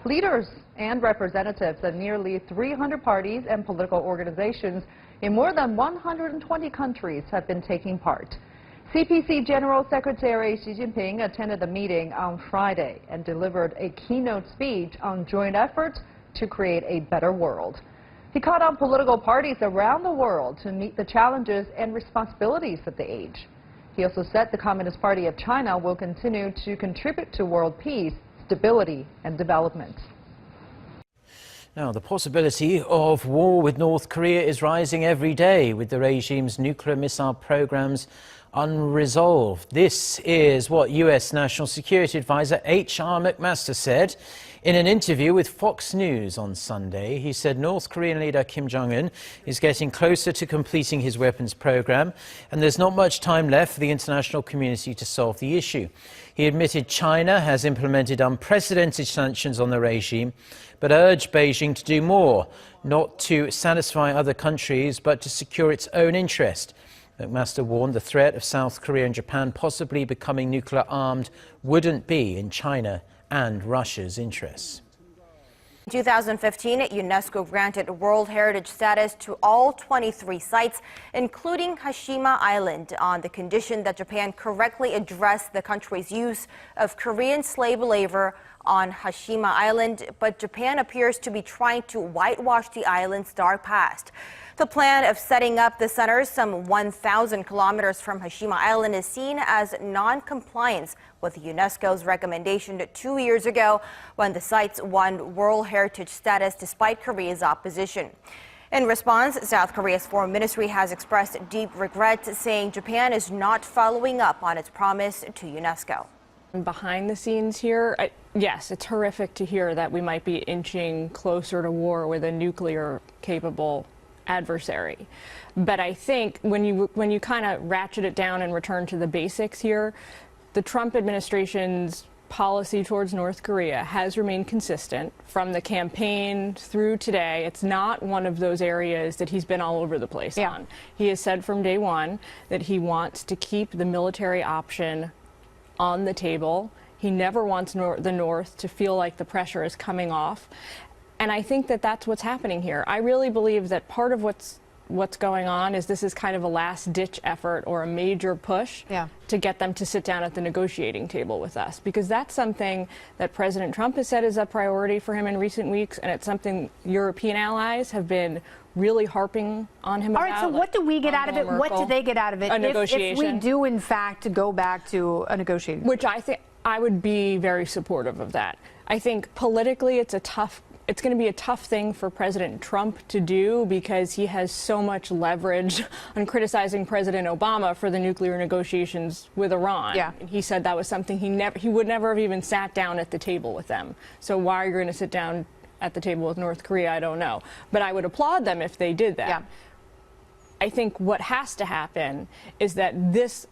Leaders and representatives of nearly 300 parties and political organizations in more than 120 countries have been taking part. CPC General Secretary Xi Jinping attended the meeting on Friday and delivered a keynote speech on joint efforts to create a better world. He called on political parties around the world to meet the challenges and responsibilities of the age. He also said the Communist Party of China will continue to contribute to world peace, stability, and development. Now, the possibility of war with North Korea is rising every day, with the regime's nuclear missile programs unresolved. This is what U.S. National Security Advisor H.R. McMaster said in an interview with Fox News on Sunday. He said North Korean leader Kim Jong-un is getting closer to completing his weapons program, and there's not much time left for the international community to solve the issue. He admitted China has implemented unprecedented sanctions on the regime, but urged Beijing to do more, not to satisfy other countries, but to secure its own interest. McMaster warned the threat of South Korea and Japan possibly becoming nuclear armed wouldn't be in China and Russia's interests. In 2015, UNESCO granted World Heritage status to all 23 sites, including Hashima Island, on the condition that Japan correctly address the country's use of Korean slave labor on Hashima Island, but Japan appears to be trying to whitewash the island's dark past. The plan of setting up the centers some 1,000 kilometers from Hashima Island is seen as non-compliance with UNESCO's recommendation 2 years ago, when the sites won World Heritage status despite Korea's opposition. In response, South Korea's foreign ministry has expressed deep regret, saying Japan is not following up on its promise to UNESCO. Behind the scenes here, yes, it's horrific to hear that we might be inching closer to war with a nuclear-capable adversary. But I think when you kind of ratchet it down and return to the basics here, the Trump administration's policy towards North Korea has remained consistent from the campaign through today. It's not one of those areas that he's been all over the place on. He has said from day one that he wants to keep the military option on the table. He never wants the North to feel like the pressure is coming off. And I think that that's what's happening here. I really believe that part of what's going on is this is kind of a last-ditch effort or a major push to get them to sit down at the negotiating table with us, because that's something that President Trump has said is a priority for him in recent weeks, and it's something European allies have been really harping on him about. All right, so what do we get out of it? What do they get out of it? A negotiation. If we do, in fact, go back to a negotiating. Which I think I would be very supportive of that. I think politically it's going to be a tough thing for President Trump to do, because he has so much leverage on criticizing President Obama for the nuclear negotiations with Iran. And he said that was something he would never have even sat down at the table with them. So why are you going to sit down at the table with North Korea? I don't know. But I would applaud them if they did that. I think what has to happen is that this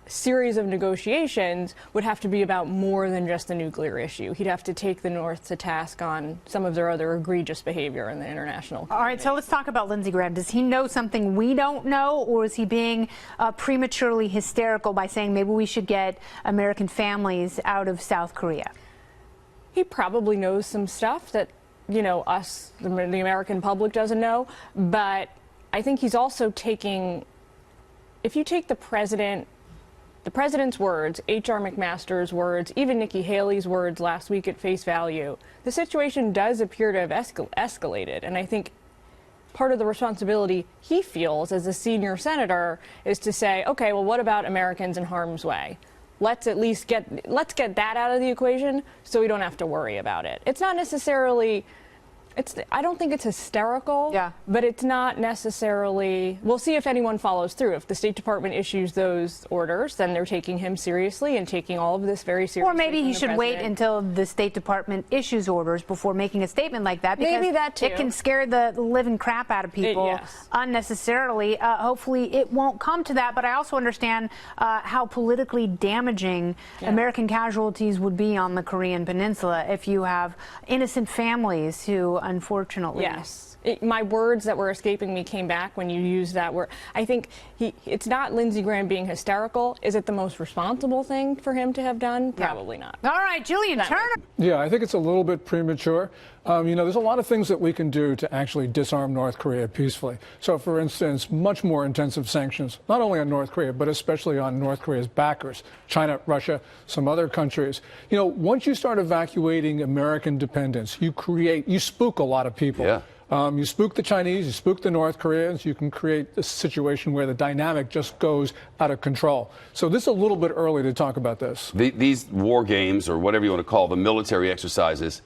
series of negotiations would have to be about more than just the nuclear issue. He'd have to take the North to task on some of their other egregious behavior in the international community. All right, so let's talk about Lindsey Graham. Does he know something we don't know, or is he being prematurely hysterical by saying maybe we should get American families out of South Korea? He probably knows some stuff that, you know, us, the American public, doesn't know. But I think he's also taking, if you take the president's words, H.R. McMaster's words, even Nikki Haley's words last week at face value, the situation does appear to have escalated. And I think part of the responsibility he feels as a senior senator is to say, okay, well, what about Americans in harm's way? Let's at least get that out of the equation so we don't have to worry about it. It's not necessarily, I don't think it's hysterical, but it's not necessarily, we'll see if anyone follows through. If the State Department issues those orders, then they're taking him seriously and taking all of this very seriously. Or maybe he should wait until the State Department issues orders before making a statement like that, because maybe that too. It can scare the living crap out of people unnecessarily. Hopefully it won't come to that, but I also understand how politically damaging American casualties would be on the Korean Peninsula if you have innocent families who unfortunately. Yes. My words that were escaping me came back when you used that word. I think it's not Lindsey Graham being hysterical. Is it the most responsible thing for him to have done? Probably not. All right, Julian Turner. Yeah, I think it's a little bit premature. There's a lot of things that we can do to actually disarm North Korea peacefully. So, for instance, much more intensive sanctions, not only on North Korea, but especially on North Korea's backers, China, Russia, some other countries. Once you start evacuating American dependence, you spook a lot of people. Yeah. You spook the Chinese, you spook the North Koreans, you can create a situation where the dynamic just goes out of control. So this is a little bit early to talk about this. These war games, or whatever you want to call them, military exercises,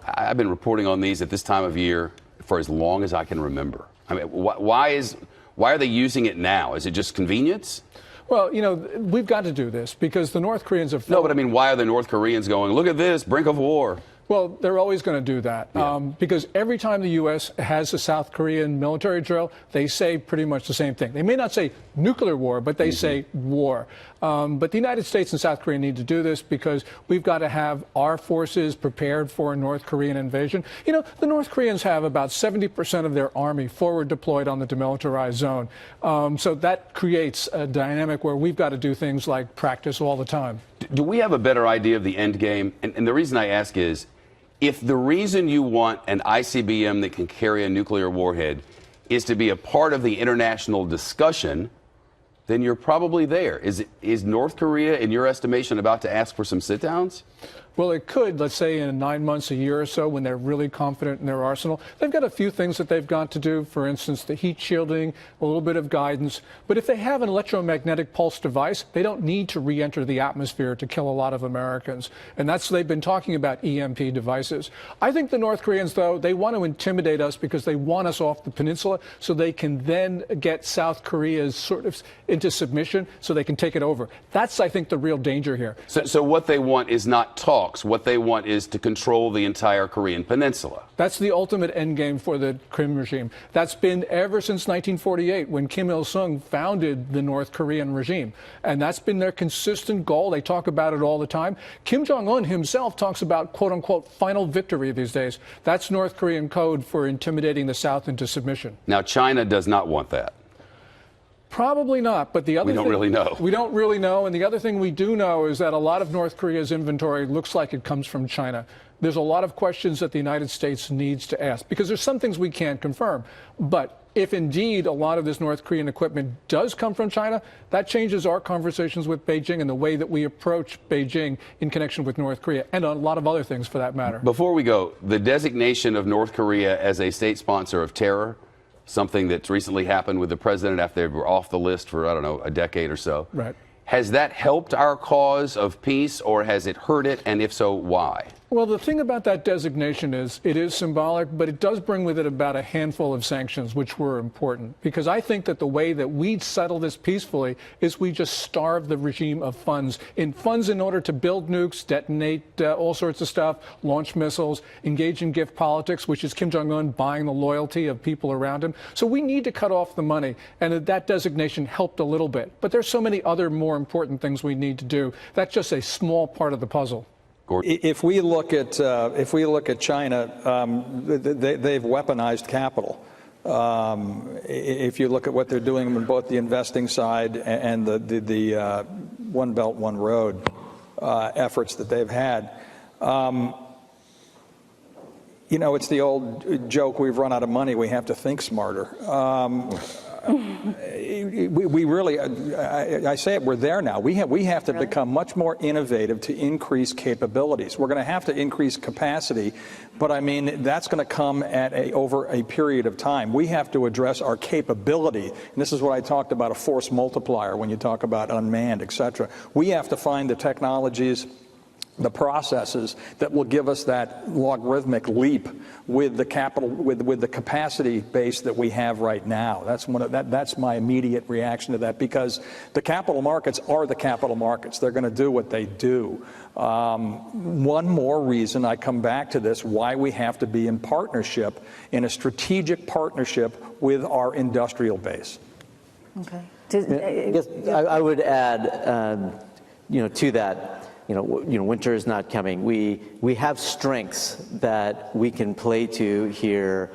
I've been reporting on these at this time of year for as long as I can remember. I mean, why are they using it now? Is it just convenience? Well, we've got to do this because the North Koreans have... No, but I mean, why are the North Koreans going, look at this, brink of war? Well, they're always going to do that because every time the U.S. has a South Korean military drill, they say pretty much the same thing. They may not say nuclear war, but they say war. But the United States and South Korea need to do this because we've got to have our forces prepared for a North Korean invasion. The North Koreans have about 70% of their army forward deployed on the demilitarized zone. So that creates a dynamic where we've got to do things like practice all the time. Do we have a better idea of the end game? And the reason I ask is, if the reason you want an ICBM that can carry a nuclear warhead is to be a part of the international discussion, then you're probably there. Is North Korea, in your estimation, about to ask for some sit-downs? Well, it could, let's say, in 9 months, a year or so, when they're really confident in their arsenal. They've got a few things that they've got to do. For instance, the heat shielding, a little bit of guidance. But if they have an electromagnetic pulse device, they don't need to re-enter the atmosphere to kill a lot of Americans. And they've been talking about EMP devices. I think the North Koreans, though, they want to intimidate us because they want us off the peninsula so they can then get South Korea sort of into submission so they can take it over. That's, I think, the real danger here. So what they want is not talk. What they want is to control the entire Korean peninsula. That's the ultimate endgame for the Kim regime. That's been ever since 1948 when Kim Il-sung founded the North Korean regime. And that's been their consistent goal. They talk about it all the time. Kim Jong-un himself talks about, quote unquote, final victory these days. That's North Korean code for intimidating the South into submission. Now, China does not want that. Probably not, but the other we don't really know. We don't really know, and the other thing we do know is that a lot of North Korea's inventory looks like it comes from China. There's a lot of questions that the United States needs to ask, because there's some things we can't confirm. But if indeed a lot of this North Korean equipment does come from China, that changes our conversations with Beijing and the way that we approach Beijing in connection with North Korea, and a lot of other things for that matter. Before we go, the designation of North Korea as a state sponsor of terror, something that's recently happened with the president after they were off the list for, I don't know, a decade or so. Right. Has that helped our cause of peace, or has it hurt it? And if so, why? Well, the thing about that designation is it is symbolic, but it does bring with it about a handful of sanctions, which were important. Because I think that the way that we settle this peacefully is we just starve the regime of funds in order to build nukes, detonate all sorts of stuff, launch missiles, engage in gift politics, which is Kim Jong-un buying the loyalty of people around him. So we need to cut off the money. And that designation helped a little bit. But there's so many other more important things we need to do. That's just a small part of the puzzle. If we look at China, they've weaponized capital. If you look at what they're doing on both the investing side and the One Belt, One Road efforts that they've had, it's the old joke: we've run out of money, we have to think smarter. We really, I say it, we're there now. We have to become much more innovative to increase capabilities. We're going to have to increase capacity, but I mean, that's going to come at over a period of time. We have to address our capability. And this is what I talked about, a force multiplier when you talk about unmanned, et cetera. We have to find the technologies, the processes that will give us that logarithmic leap with the capital, with the capacity base that we have right now. That's my immediate reaction to that, because the capital markets are the capital markets. They're going to do what they do. One more reason, I come back to this, why we have to be in partnership, in a strategic partnership with our industrial base. Okay. I would add, to that. winter is not coming. We have strengths that we can play to here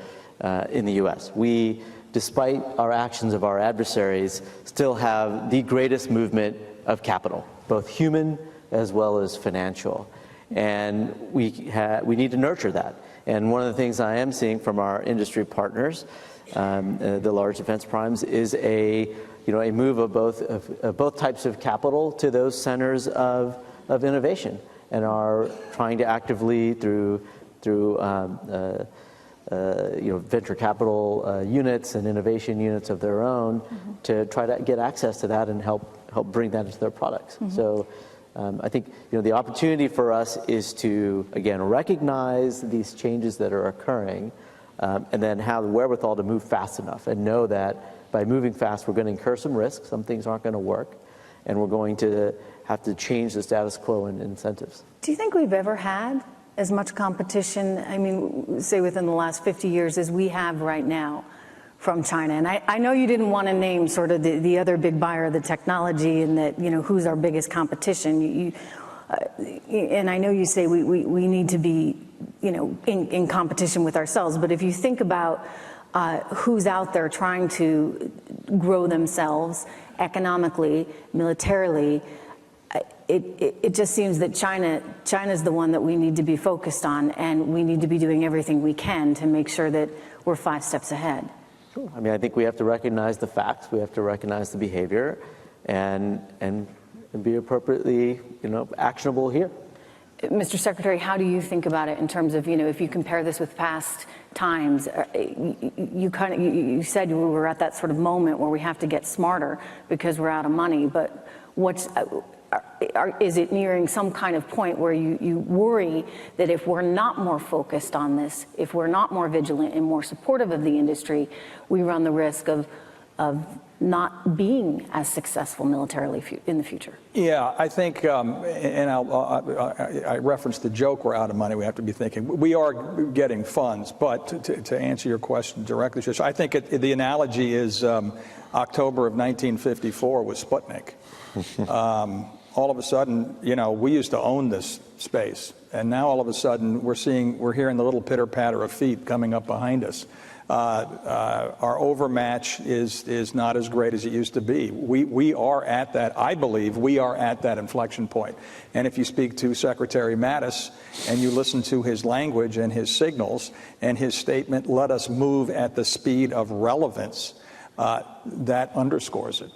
in the U.S. We, despite our actions of our adversaries, still have the greatest movement of capital, both human as well as financial. And we need to nurture that. And one of the things I am seeing from our industry partners, the large defense primes, is a move of both types of capital to those centers of innovation, and are trying to actively through venture capital units and innovation units of their own to try to get access to that and help bring that into their products. So I think the opportunity for us is to, again, recognize these changes that are occurring, and then have the wherewithal to move fast enough and know that by moving fast, we're going to incur some risks. Some things aren't going to work, and we're going to have to change the status quo and incentives. Do you think we've ever had as much competition, I mean, say within the last 50 years, as we have right now from China? And I know you didn't want to name sort of the other big buyer of the technology and that, who's our biggest competition. And I know you say we need to be, in competition with ourselves. But if you think about who's out there trying to grow themselves economically, militarily, it just seems that China's the one that we need to be focused on, and we need to be doing everything we can to make sure that we're 5 steps ahead. Sure. I mean, I think we have to recognize the facts, we have to recognize the behavior, and be appropriately, actionable here. Mr. Secretary, how do you think about it in terms of, if you compare this with past times? You said we were at that sort of moment where we have to get smarter because we're out of money, but is it nearing some kind of point where you worry that if we're not more focused on this, if we're not more vigilant and more supportive of the industry, we run the risk of not being as successful militarily in the future? Yeah, I think, and I referenced the joke, we're out of money, we have to be thinking. We are getting funds, but to answer your question directly, I think the analogy is October of 1954 was Sputnik. All of a sudden, we used to own this space, and now all of a sudden we're hearing the little pitter patter of feet coming up behind us. Our overmatch is not as great as it used to be. We are at that, I believe, we are at that inflection point. And if you speak to Secretary Mattis and you listen to his language and his signals and his statement, let us move at the speed of relevance, that underscores it.